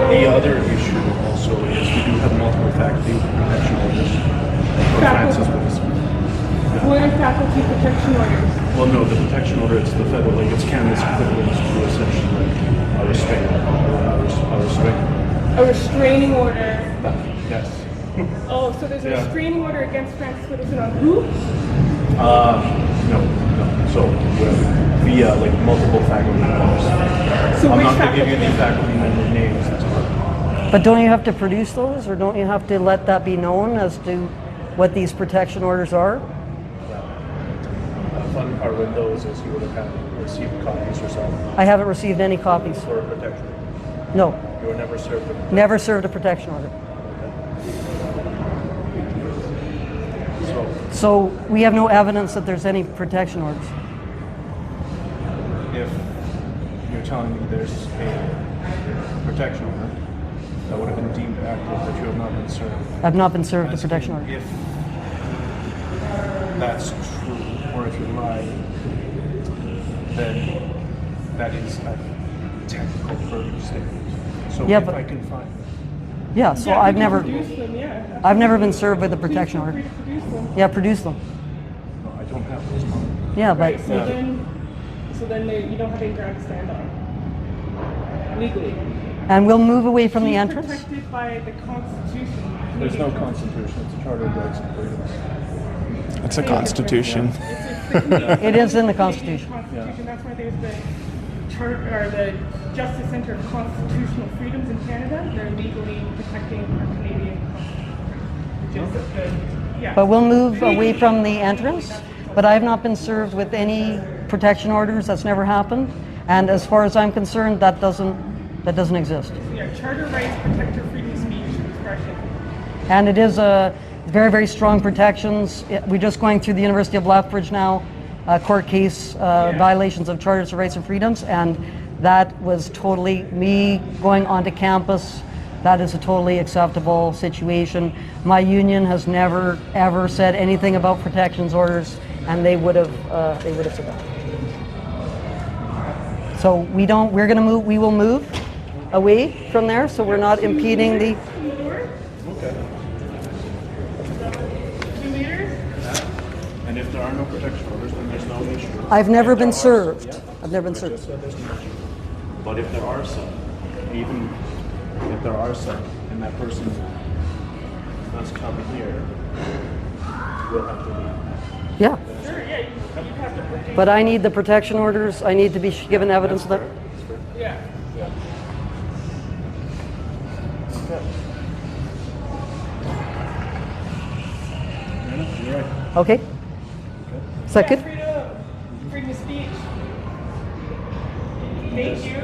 The other issue also is we do have multiple faculty protection orders for Francis Widdowson. What are faculty protection orders? Well, no, the protection order, it's the federal, like, it's Canada's equivalent to essentially like a restraining A restraining order. Yes. Oh, so there's a Yeah. restraining order against Francis Widdowson on who? No. So, via like multiple faculty members. So I'm which not going to give faculty? you any faculty member names. That's hard. But don't you have to produce those, or don't you have to let that be known as to what these protection orders are? The fun part with those is you would have had received copies yourself I haven't received any copies. for protection. No, You were never served with never served a protection order. So we have no evidence that there's any protection orders. If you're telling me there's a protection order that would have been deemed active that you have not been served. I've not been served a protection order. If that's true, or if you're lying, then that is a technical further statement. So Yeah, if but- I can find Yeah, so Yeah, I've we can never, produce them, yeah. I've never been served with a protection Please feel order. free to produce them. Yeah, produce them. no, I don't have those numbers. Yeah, but Right, so Yeah. then you don't have any ground to stand on legally. and we'll move away from the He's entrance. protected by the Constitution. There's no Canadian constitution, it's a charter of rights and freedoms. It's a constitution. It is in the Constitution. Constitution. That's why there's the charter or the Justice Center of Constitutional Freedoms in Canada. They're legally protecting our Canadian Constitution. Which is the, yeah. But we'll move away from the entrance. But I have not been served with any protection orders. That's never happened. And as far as I'm concerned, that doesn't exist. Yeah, charter rights protect your freedom of speech and expression. And it is a very, very strong protections. We're just going through the University of Lethbridge now, court case, violations of charters of rights and freedoms, and that was totally me going onto campus. That is a totally acceptable situation. My union has never ever said anything about protections orders, and they would have said that. So we will move away from there, so we're not impeding the. Okay. 2 meters? And if there are no protection orders, then there's no issue. I've never If been there are served. some, I've never been I served. just said there's no issue. But if there are some, even if there are some, and that person does come here, we'll have to leave. Yeah, Sure, yeah, you have to protect. but I need the protection orders. I need to be given evidence of that. Yeah. Yeah. Okay. You're right. Okay. Is that good? Freedom of speech. Thank you.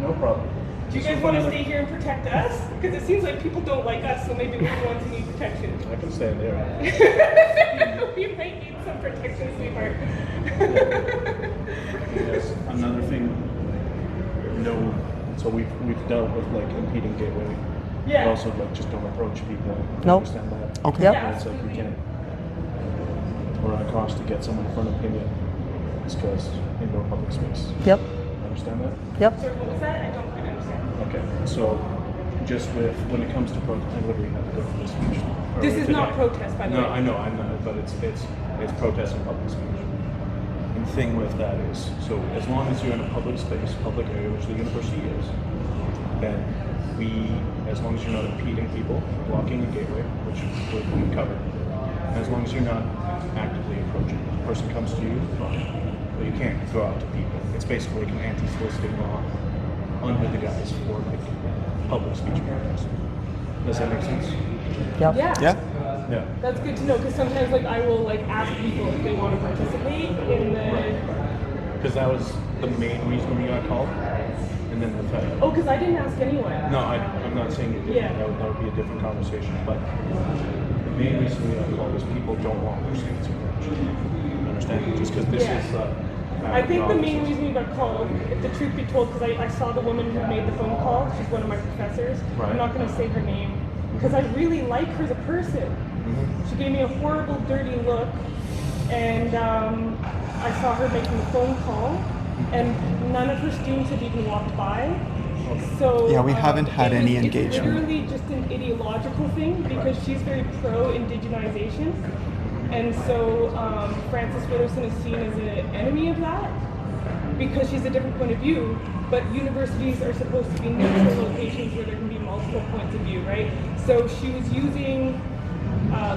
No problem. Do you guys want to stay here and protect us? Because it seems like people don't like us, so maybe we're the ones who need protection. I can stay there. We might need some protection, sweetheart. Yes. Another thing, no. So we've dealt with like impeding gateway. Yeah. But also like just don't approach people. Nope. Understand that? Okay. Yep. Yeah. It's like we can't. We're on a cost to get someone for an opinion. It's because indoor public space. Yep. Understand that? Yep. Sorry, what was that? I don't quite understand. Okay. So just with when it comes to protest, I literally have to go for this speech. This is not today. protest, by the No, way. I know, but it's protest and public speech. And the thing with that is, so as long as you're in a public space, public area, which the university is, then as long as you're not impeding people, blocking a gateway, which we covered, and as long as you're not actively approaching, the person comes to you, but you can't go out to people. It's basically like an anti-soliciting law under the guise for like public speech protest. Does that make sense? Yep. Yeah. Yeah. Yeah. That's good to know, because sometimes like I will like ask people if they want to participate in the. Because that was the main reason we got called, and then the fact. Oh, because I didn't ask anyone. No, I'm not saying you didn't. Yeah. That would be a different conversation. But the main reason we got called is people don't want their states approached. Understand? Just because this Yeah. is. I think the main reason you got called, if the truth be told, because I saw the woman who made the phone call. She's one of my professors. Right. I'm not going to say her name because I really like her as a person. She gave me a horrible, dirty look, and I saw her making the phone call, and none of her students had even walked by. So Yeah, we haven't had any engagement. It's literally just an ideological thing because she's very pro-indigenization, and so Frances Widdowson is seen as an enemy of that because she's a different point of view. But universities are supposed to be neutral locations where there can be multiple points of view, right? So she was using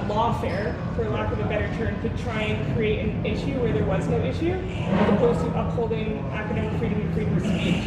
lawfare, for lack of a better term, to try and create an issue where there was no issue, as opposed to upholding academic freedom and freedom of speech.